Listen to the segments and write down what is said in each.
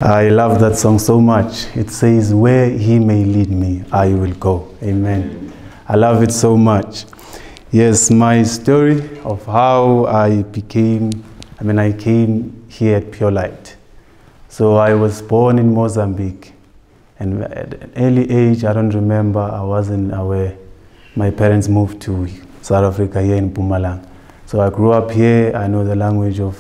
I love that song so much. It says, where he may lead me, I will go. Amen. I love it so much. Yes, my story of how I came here at Purelight. So I was born in Mozambique. And at an early age, I don't remember, I wasn't aware. My parents moved to South Africa here in Mpumalanga. So I grew up here. I know the language of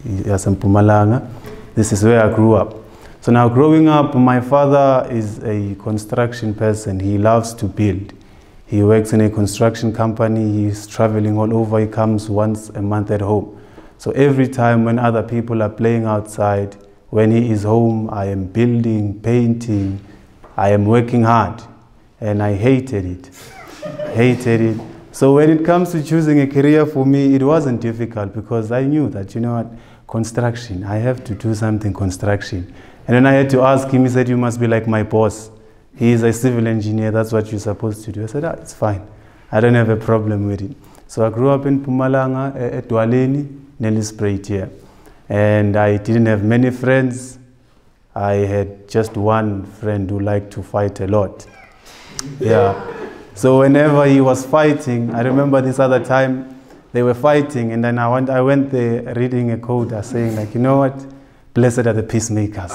Mpumalanga. This is where I grew up. So now growing up, my father is a construction person. He loves to build. He works in a construction company. He's traveling all over. He comes once a month at home. So every time when other people are playing outside, when he is home, I am building, painting. I am working hard. And I hated it. Hated it. So when it comes to choosing a career for me, it wasn't difficult because I knew that, you know what, construction, I have to do something construction. And then I had to ask him, he said, you must be like my boss. He is a civil engineer, that's what you're supposed to do. I said, it's fine. I don't have a problem with it. So I grew up in Mpumalanga, at Dwaleni, Nelspruit here. And I didn't have many friends. I had just one friend who liked to fight a lot. Yeah. So whenever he was fighting, I remember this other time, they were fighting, and then I went there reading a quote saying, like, you know what? Blessed are the peacemakers.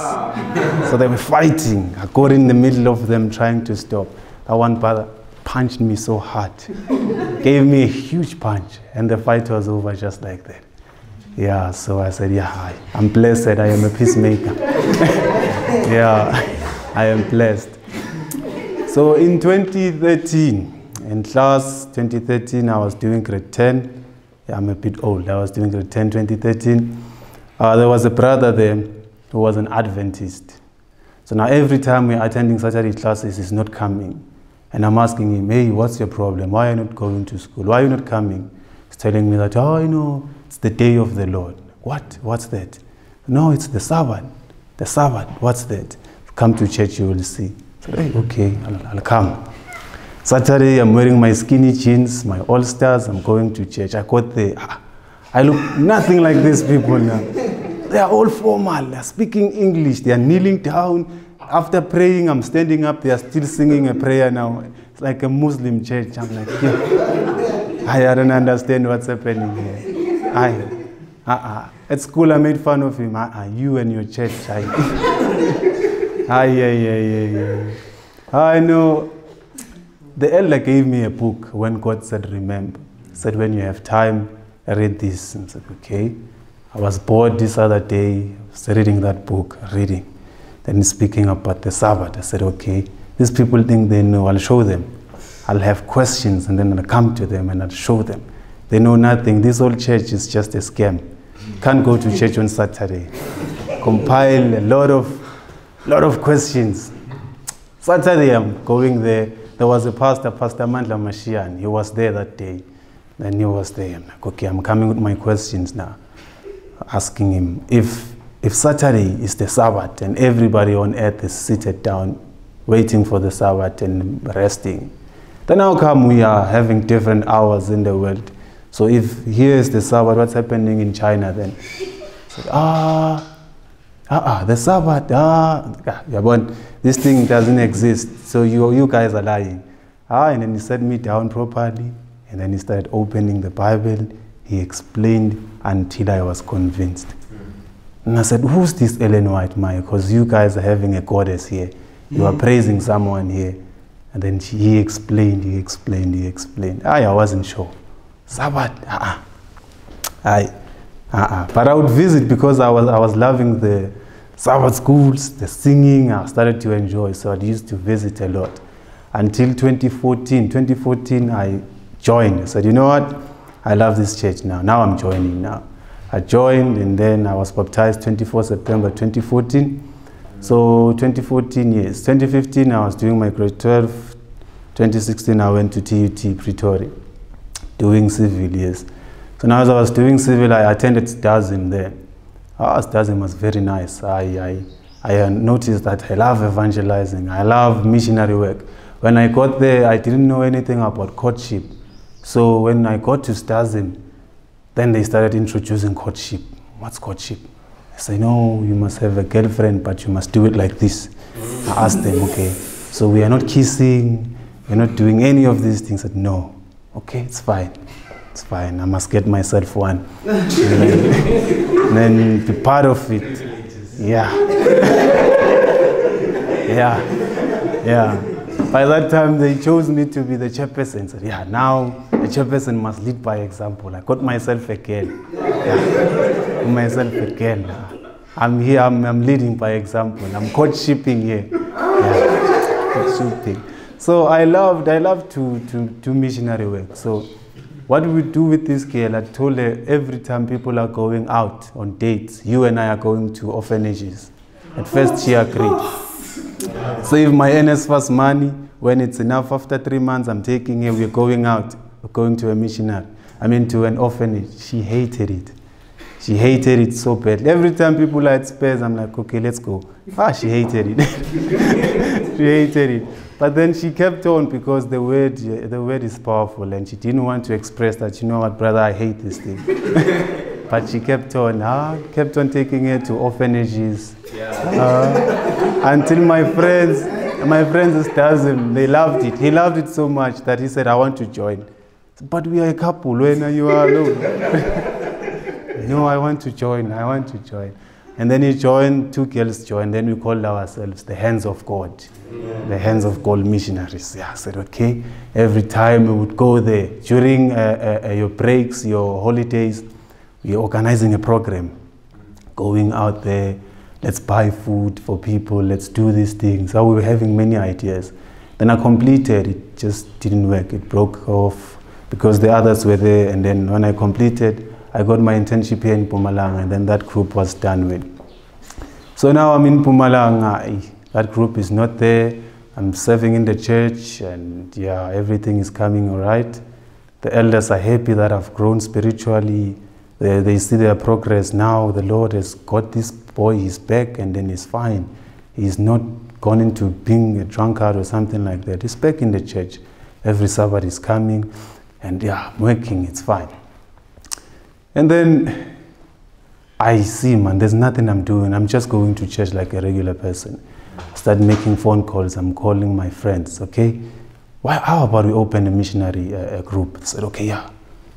So they were fighting. I got in the middle of them trying to stop. That one brother punched me so hard. Gave me a huge punch, and the fight was over just like that. Yeah, so I said, yeah, I'm blessed. I am a peacemaker. Yeah, I am blessed. So in 2013, in class 2013, I was doing grade 10. Yeah, I'm a bit old. I was doing grade 10, 2013. There was a brother there who was an Adventist. So now every time we're attending Saturday classes, he's not coming. And I'm asking him, hey, what's your problem? Why are you not going to school? Why are you not coming? He's telling me that, oh, you know, it's the day of the Lord. What? What's that? No, it's the Sabbath. The Sabbath. What's that? Come to church, you will see. So, hey, okay, I'll come. Saturday, I'm wearing my skinny jeans, my all-stars, I'm going to church. I got there. I look nothing like these people now. They are all formal. They are speaking English. They are kneeling down. After praying, I'm standing up. They are still singing a prayer now. It's like a Muslim church. I'm like, yeah. I don't understand what's happening here. At school, I made fun of him. You and your church. I know. The elder gave me a book when God said, remember. He said, when you have time, read this. And I said, okay. I was bored this other day. I was reading that book, reading. Then speaking about the Sabbath. I said, okay, these people think they know. I'll show them. I'll have questions and then I'll come to them and I'll show them. They know nothing. This whole church is just a scam. Can't go to church on Saturday. Compile a lot of questions. Saturday I'm going there. There was a pastor, Pastor Mandla Mashian. He was there that day. Then he was there. I'm like, okay, I'm coming with my questions now. Asking him, if Saturday is the Sabbath and everybody on earth is seated down, waiting for the Sabbath and resting, then how come we are having different hours in the world? So if here is the Sabbath, what's happening in China then? I said, the Sabbath, yeah, but this thing doesn't exist, so you guys are lying. And then he sat me down properly, and then he started opening the Bible. He explained until I was convinced. And I said, who's this Ellen White, Mike? Because you guys are having a goddess here. You are praising someone here. And then he explained. I wasn't sure. Sabbath, But I would visit because I was loving the Sabbath schools, the singing. I started to enjoy, so I used to visit a lot. Until 2014. 2014, I joined. I said, you know what? I love this church now. Now I'm joining now. I joined and then I was baptized 24 September 2014. So 2014, yes. 2015, I was doing my grade 12. 2016, I went to TUT Pretoria, doing civil, yes. So now as I was doing civil, I attended STASIM there. STASIM was very nice. I noticed that I love evangelizing. I love missionary work. When I got there, I didn't know anything about courtship. So when I got to STASIM, then they started introducing courtship. What's courtship? I say, no, you must have a girlfriend, but you must do it like this. I asked them, okay, so we are not kissing, we're not doing any of these things. I said, no, okay, it's fine. It's fine, I must get myself one. and then be part of it. Yeah. Yeah. By that time, they chose me to be the chairperson. So yeah, now the chairperson must lead by example. I got myself again. Yeah. Myself again. I'm here, I'm leading by example. I'm courtshipping here. Yeah. Courtshipping. So I love to do missionary work. So what we do with this girl, I told her every time people are going out on dates, you and I are going to orphanages. At first she agreed. Save my NSFAS money. When it's enough, after 3 months, I'm taking her, we're going out. We're going to a missionary. to an orphanage. She hated it. She hated it so badly. Every time people are at spares, I'm like, okay, let's go. She hated it. She hated it. But then she kept on because the word is powerful, and she didn't want to express that, you know what, brother, I hate this thing. But she kept on taking her to orphanages. Until my friends tells him, they loved it. He loved it so much that he said, I want to join. But we are a couple, when you are alone. No, I want to join. And then he joined, 2 girls joined, then we called ourselves the Hands of God. Yeah. The Hands of God missionaries. Yeah, I said, okay. Every time we would go there. During your breaks, your holidays, we're organizing a program. Going out there, let's buy food for people, let's do these things. So we were having many ideas. Then I completed, it just didn't work. It broke off because the others were there, and then when I completed, I got my internship here in Mpumalanga, and then that group was done with. So now I'm in Mpumalanga. That group is not there. I'm serving in the church, and yeah, everything is coming all right. The elders are happy that I've grown spiritually. They see their progress now. The Lord has got this boy, he's back, and then he's fine. He's not gone into being a drunkard or something like that. He's back in the church. Every Sabbath is coming, and yeah, I'm working, it's fine. And then I see, man, there's nothing I'm doing. I'm just going to church like a regular person. Start making phone calls. I'm calling my friends, okay? How about we open a missionary group? I said, okay, yeah.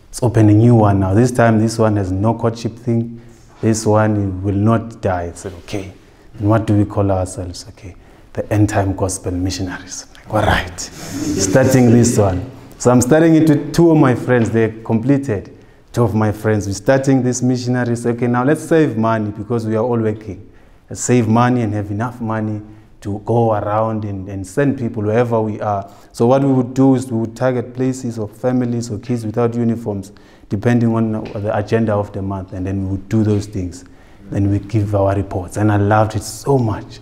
Let's open a new one now. This time, this one has no courtship thing. This one will not die. I said, okay. And what do we call ourselves? Okay, the End Time Gospel Missionaries. I'm like, all right, starting this one. So I'm starting it with 2 of my friends. They completed. 2 of my friends. We're starting this missionaries. Okay, now let's save money because we are all working. Let's save money and have enough money to go around and send people wherever we are. So what we would do is we would target places or families or kids without uniforms, depending on the agenda of the month, and then we would do those things. Then we give our reports, and I loved it so much.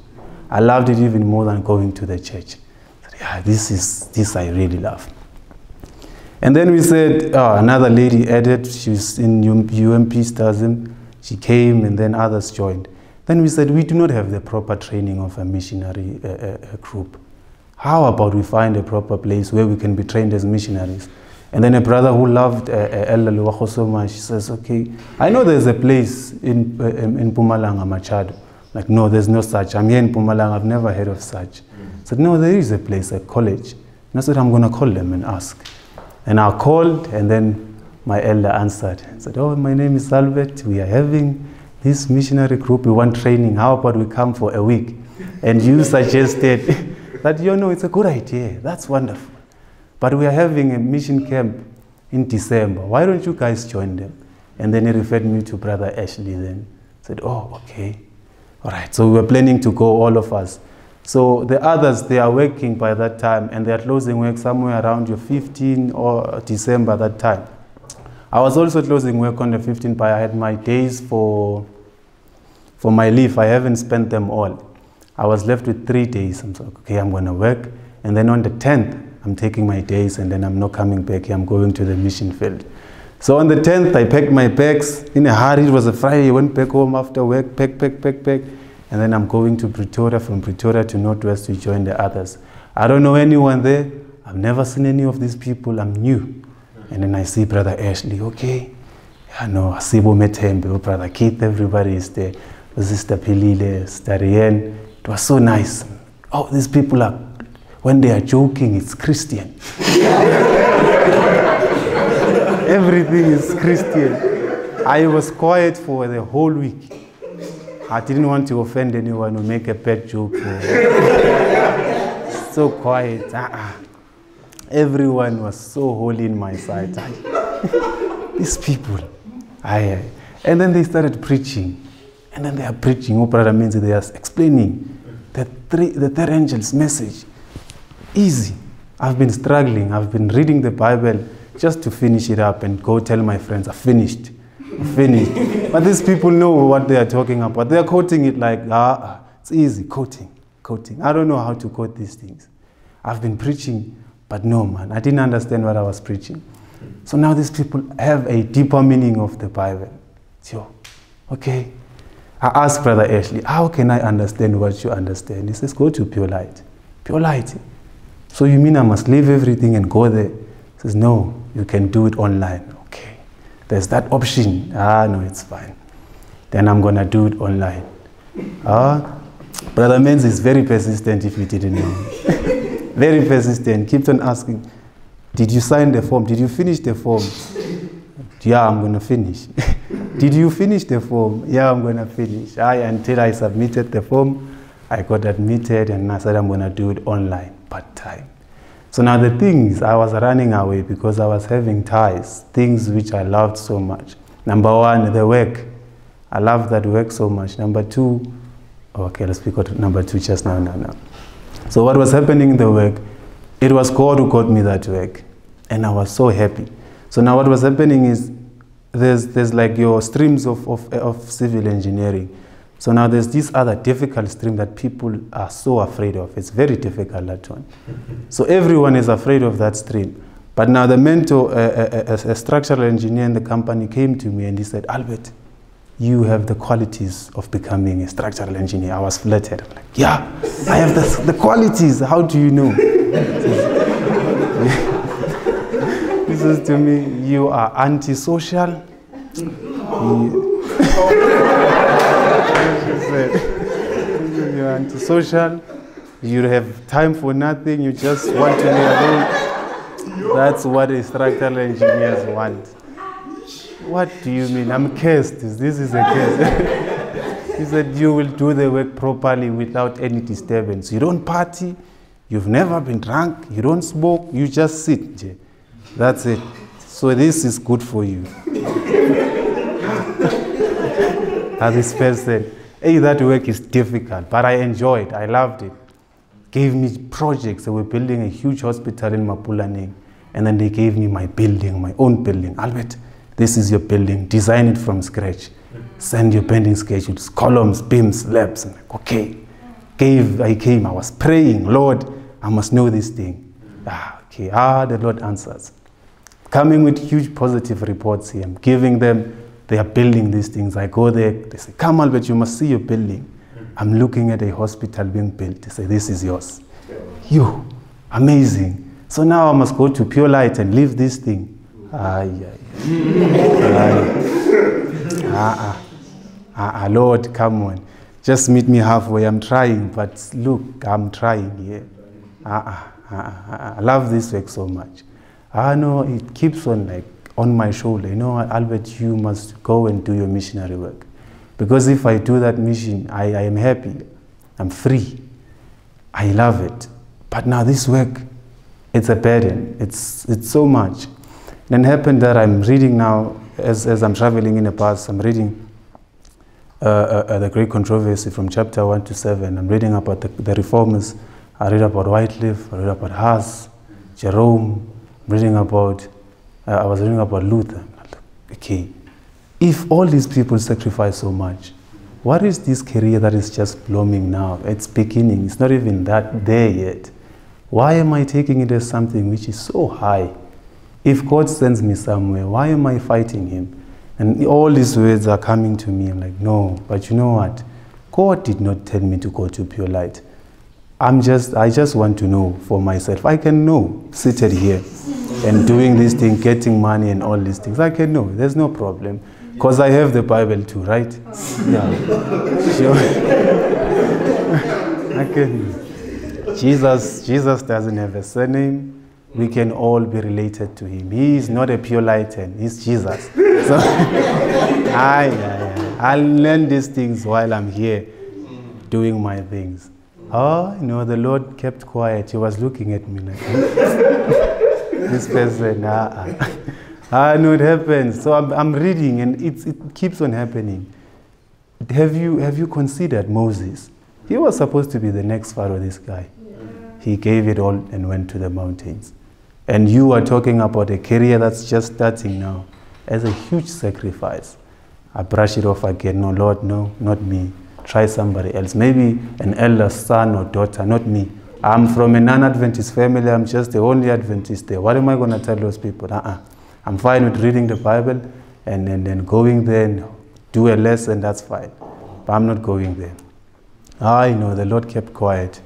I loved it even more than going to the church. So, yeah, this I really love. And then we said, another lady added, she's in UMP Stasm. She came, and then others joined. Then we said, we do not have the proper training of a missionary group. How about we find a proper place where we can be trained as missionaries? And then a brother who loved Ella Luwacho so much, says, okay, I know there's a place in Mpumalanga, Machado. Like, no, there's no such. I'm here in Mpumalanga, I've never heard of such. I said, no, there is a place, a college. And I said, I'm going to call them and ask. And I called, and then my elder answered. I said, oh, my name is Albert. We are having this missionary group. We want training. How about we come for a week? And you suggested that, you know, it's a good idea. That's wonderful. But we are having a mission camp in December. Why don't you guys join them? And then he referred me to Brother Ashley then. Said, oh, okay. All right. So we were planning to go, all of us. So the others, they are working by that time, and they are closing work somewhere around your 15 or December that time. I was also closing work on the 15th, but I had my days for my leave. I haven't spent them all. I was left with 3 days. I'm like, okay, I'm going to work. And then on the 10th, I'm taking my days, and then I'm not coming back here. I'm going to the mission field. So on the 10th, I packed my bags in a hurry. It was a Friday. I went back home after work, pack. And then I'm going to Pretoria, from Pretoria to Northwest to join the others. I don't know anyone there. I've never seen any of these people. I'm new. And then I see Brother Ashley, okay. I know, Asibo Metembe, Brother Keith, everybody is there. Sister Pilile, Sister Rien. It was so nice. Oh, these people are, when they are joking, it's Christian. Everything is Christian. I was quiet for the whole week. I didn't want to offend anyone or make a pet joke. So quiet. Everyone was so holy in my sight. These people. And then they started preaching. And then they are preaching. Oh, Brother Menzi, they are explaining the third angel's message. Easy. I've been struggling. I've been reading the Bible just to finish it up and go tell my friends, I finished. Finished. But these people know what they are talking about. They are quoting it like, it's easy, quoting. I don't know how to quote these things. I've been preaching, but no, man, I didn't understand what I was preaching. So now these people have a deeper meaning of the Bible. So, okay. I asked Brother Ashley, how can I understand what you understand? He says, go to Purelight. Purelight. So you mean I must leave everything and go there? He says, no, you can do it online. Okay. There's that option. No, it's fine. Then I'm going to do it online. Brother Menzi is very persistent if you didn't know. Very persistent. Keeps on asking, did you sign the form? Did you finish the form? Yeah, I'm going to finish. Did you finish the form? Yeah, I'm going to finish. Until I submitted the form, I got admitted and I said I'm going to do it online, part-time. So now the things, I was running away because I was having ties, things which I loved so much. Number one, the work. I loved that work so much. Number two, okay, let's speak about number two just now. So what was happening in the work, it was God who got me that work. And I was so happy. So now what was happening is, there's like your streams of civil engineering. So now there's this other difficult stream that people are so afraid of. It's very difficult, that one. So everyone is afraid of that stream. But now the mentor, a structural engineer in the company came to me and he said, Albert, you have the qualities of becoming a structural engineer. I was flattered. I'm like, yeah, I have the qualities. How do you know? He says to me, you are antisocial. You're antisocial. You have time for nothing. You just want to be alone. That's what the structural engineers want. What do you mean? I'm cursed. This is a curse. He said, you will do the work properly without any disturbance. You don't party. You've never been drunk. You don't smoke. You just sit. That's it. So this is good for you. As this person, hey, that work is difficult, but I enjoyed. I loved it. Gave me projects. They were building a huge hospital in Mapulaneng, and then they gave me my building, my own building. Albert, this is your building. Design it from scratch. Send your bending schedules, columns, beams, slabs. I'm like, okay. I came. I was praying, Lord, I must know this thing. Okay. The Lord answers. Coming with huge positive reports here. I'm giving them. They are building these things. I go there. They say, come, Albert, you must see your building. I'm looking at a hospital being built. They say, this is yours. You, amazing. So now I must go to Purelight and leave this thing. Lord, come on. Just meet me halfway. I'm trying, but look, I'm trying here. I love this work so much. No, it keeps on like on my shoulder. You know, Albert, you must go and do your missionary work. Because if I do that mission, I am happy. I'm free. I love it. But now this work, it's a burden. It's so much. Then happened that I'm reading now, as I'm traveling in the bus, I'm reading the Great Controversy from chapter 1 to 7. I'm reading about the reformers. I read about Wycliffe, I read about Huss, Jerome, I was reading about Luther. Okay, if all these people sacrifice so much, what is this career that is just blooming now? It's beginning, it's not even that there yet. Why am I taking it as something which is so high? If God sends me somewhere, why am I fighting him? And all these words are coming to me. I'm like, no, but you know what? God did not tell me to go to Purelight. I just want to know for myself. I can know, seated here and doing this thing, getting money and all these things. I can know, there's no problem. Because I have the Bible too, right? Yeah. Sure. Okay. Jesus doesn't have a surname. We can all be related to him. He is not a Purelight, he's Jesus. So I'll learn these things while I'm here doing my things. Oh, the Lord kept quiet. He was looking at me like, this person, no, it happens. So I'm reading, and it keeps on happening. Have you considered Moses? He was supposed to be the next Pharaoh, this guy. He gave it all and went to the mountains. And you are talking about a career that's just starting now as a huge sacrifice. I brush it off again. No, Lord, no, not me. Try somebody else. Maybe an elder son or daughter, not me. I'm from a non-Adventist family. I'm just the only Adventist there. What am I going to tell those people? I'm fine with reading the Bible and then going there and do a lesson. That's fine. But I'm not going there. I know the Lord kept quiet.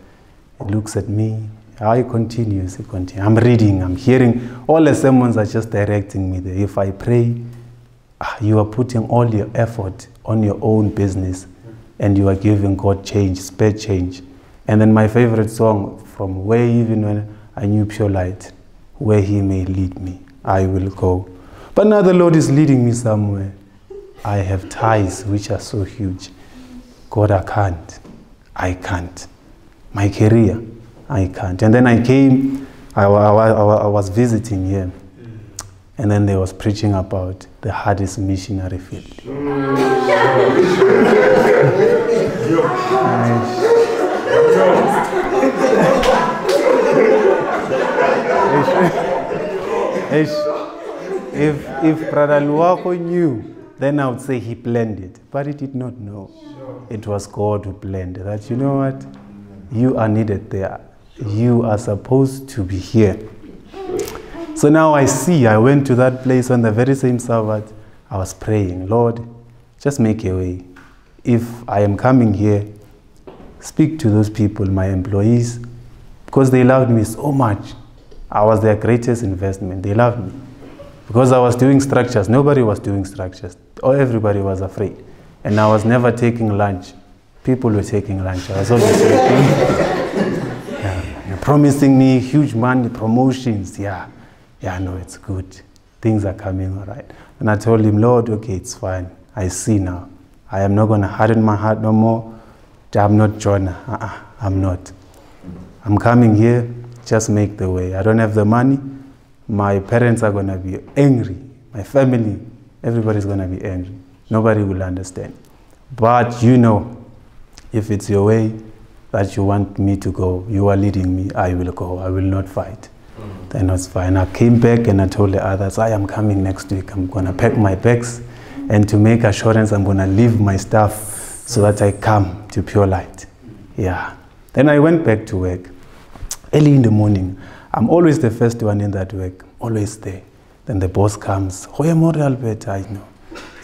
He looks at me. He continues. I'm reading, I'm hearing. All the sermons are just directing me there. If I pray, you are putting all your effort on your own business and you are giving God change, spare change. And then my favorite song from way even when I knew Purelight, where he may lead me, I will go. But now the Lord is leading me somewhere. I have ties which are so huge. God, I can't. My career, I can't. And then I came, I was visiting here. And then they was preaching about the hardest missionary field. If Brother Luako knew, then I would say he planned it. But he did not know. It was God who planned that. You know what? You are needed there. You are supposed to be here. So now I went to that place on the very same Sabbath. I was praying, Lord, just make a way. If I am coming here, speak to those people, my employees, because they loved me so much. I was their greatest investment. They loved me. Because I was doing structures, nobody was doing structures. Everybody was afraid. And I was never taking lunch. People were taking lunch. I was always taking. You're promising me huge money, promotions. Yeah, no, it's good. Things are coming all right. And I told him, Lord, okay, it's fine. I see now. I am not going to harden my heart no more. I'm not Jonah. I'm not. I'm coming here. Just make the way. I don't have the money. My parents are going to be angry. My family, everybody's going to be angry. Nobody will understand. But you know, if it's your way that you want me to go, you are leading me, I will go. I will not fight. Then it's fine. I came back and I told the others, I am coming next week. I'm going to pack my bags, and to make assurance, I'm going to leave my stuff so that I come to Purelight. Yeah. Then I went back to work. Early in the morning, I'm always the first one in that work, always there. Then the boss comes, Albert, I know.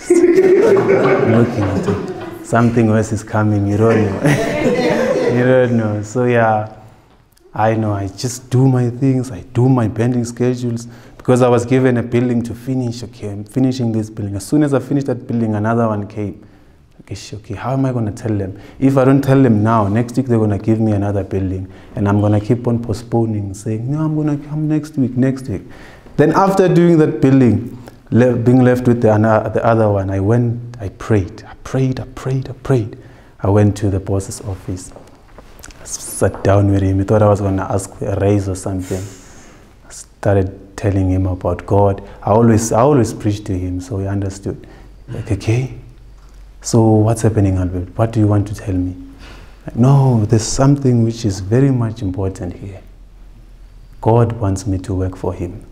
Looking at it. Something else is coming, you don't know. You don't know. So yeah, I know, I just do my things, I do my bending schedules, because I was given a building to finish. Okay, I'm finishing this building. As soon as I finished that building, another one came. Okay, how am I going to tell them? If I don't tell them now, next week they're going to give me another building, and I'm going to keep on postponing, saying, no, I'm going to come next week. Then after doing that building, being left with the other one, I prayed. I went to the boss's office, sat down with him. He thought I was going to ask for a raise or something. I started telling him about God. I always preached to him, so he understood. Like, okay, so what's happening, Albert? What do you want to tell me? Like, no, there's something which is very much important here. God wants me to work for him.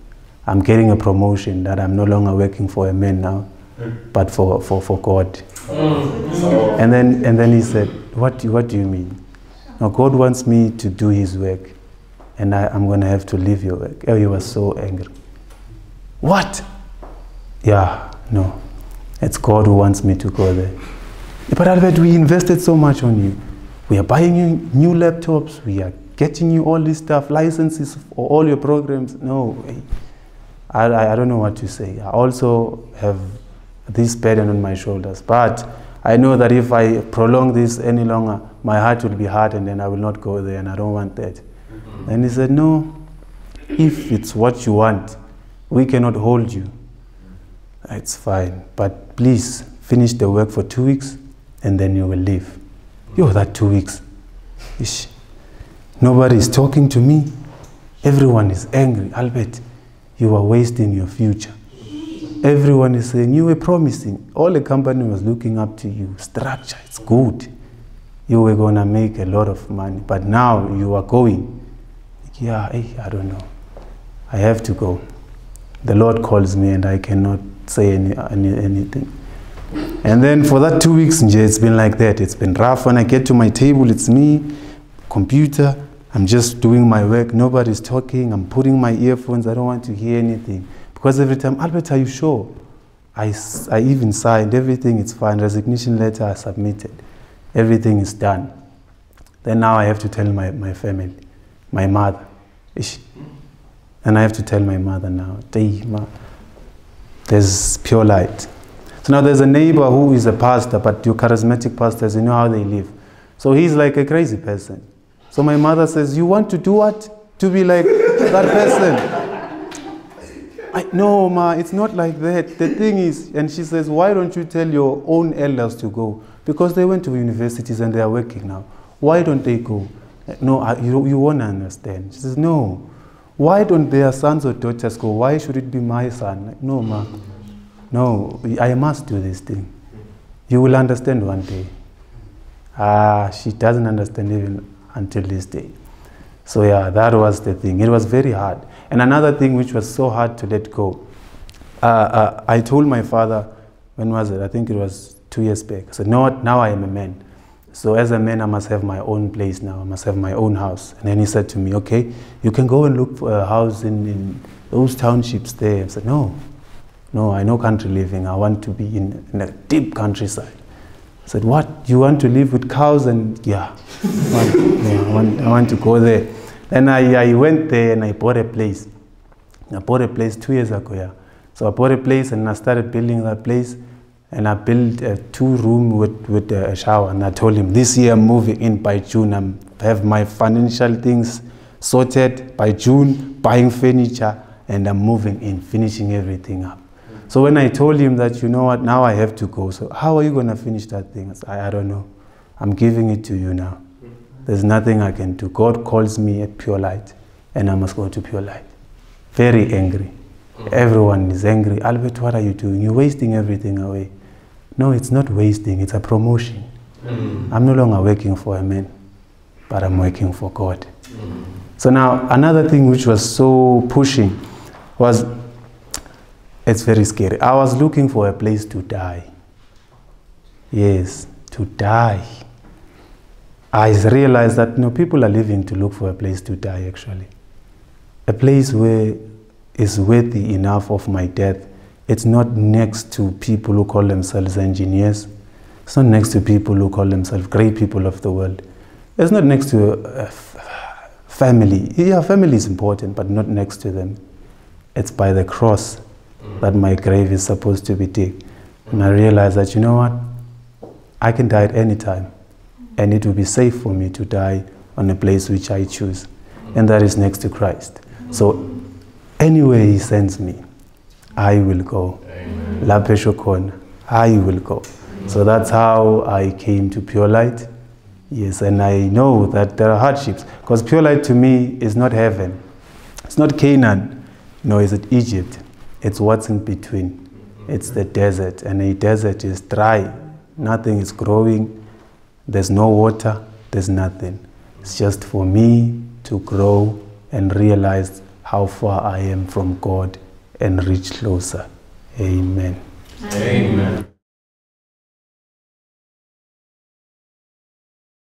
I'm getting a promotion that I'm no longer working for a man now, but for God. And then he said, what do you mean? Now God wants me to do his work, and I'm going to have to leave your work. Oh, he was so angry. What? Yeah, no. It's God who wants me to go there. But Albert, we invested so much on you. We are buying you new laptops. We are getting you all this stuff, licenses for all your programs. No, I don't know what to say. I also have this burden on my shoulders. But I know that if I prolong this any longer, my heart will be hard and then I will not go there, and I don't want that. And he said, no, if it's what you want, we cannot hold you. It's fine, but please finish the work for 2 weeks and then you will leave. Yo, that 2 weeks. Ish. Nobody is talking to me. Everyone is angry. Albert, you are wasting your future. Everyone is saying, you were promising. All the company was looking up to you. Structure, it's good. You were going to make a lot of money, but now you are going. Yeah, I don't know. I have to go. The Lord calls me and I cannot say anything. And then for that 2 weeks, it's been like that. It's been rough. When I get to my table, it's me, computer. I'm just doing my work. Nobody's talking. I'm putting my earphones. I don't want to hear anything. Because every time, Albert, are you sure? I even signed everything. It's fine. Resignation letter I submitted. Everything is done. Then now I have to tell my family, my mother. Ish. And I have to tell my mother now, there's Purelight. So now there's a neighbor who is a pastor, but your charismatic pastors, you know how they live. So he's like a crazy person. So my mother says, you want to do what? To be like that person? No, ma, it's not like that. The thing is, and she says, why don't you tell your own elders to go? Because they went to universities and they are working now. Why don't they go? No, you won't understand. She says, no. Why don't their sons or daughters go? Why should it be my son? Like, no, ma. No, I must do this thing. You will understand one day. She doesn't understand even until this day. So yeah, that was the thing. It was very hard. And another thing which was so hard to let go, I told my father, when was it? I think it was 2 years back. I said, no, now I am a man. So as a man, I must have my own place now. I must have my own house. And then he said to me, okay, you can go and look for a house in those townships there. I said, no, I know country living. I want to be in a deep countryside. I said, what? You want to live with cows? And yeah, I want to go there. Then I went there and I bought a place. I bought a place 2 years ago, yeah. So I bought a place and I started building that place. And I built a 2-room with a shower. And I told him, this year I'm moving in by June. I have my financial things sorted by June, buying furniture, and I'm moving in, finishing everything up. So when I told him that, you know what, now I have to go. So how are you going to finish that thing? I said, I don't know. I'm giving it to you now. There's nothing I can do. God calls me at Purelight, and I must go to Purelight. Very angry. Everyone is angry. Albert, what are you doing? You're wasting everything away. No, it's not wasting. It's a promotion. I'm no longer working for a man, but I'm working for God. So now, another thing which was so pushing was, it's very scary. I was looking for a place to die. Yes, to die. I realized that people are living to look for a place to die, actually. A place where is worthy enough of my death. It's not next to people who call themselves engineers. It's not next to people who call themselves great people of the world. It's not next to family. Yeah, family is important, but not next to them. It's by the cross that my grave is supposed to be dig. And I realized that, you know what? I can die at any time. And it will be safe for me to die on a place which I choose. And that is next to Christ. So anywhere he sends me, I will go. La Peshokon, I will go. So that's how I came to Purelight. Yes, and I know that there are hardships. Because Purelight to me is not heaven. It's not Canaan. No, is it Egypt? It's what's in between. It's the desert. And a desert is dry. Nothing is growing. There's no water. There's nothing. It's just for me to grow and realize how far I am from God and reach closer. Amen. Amen.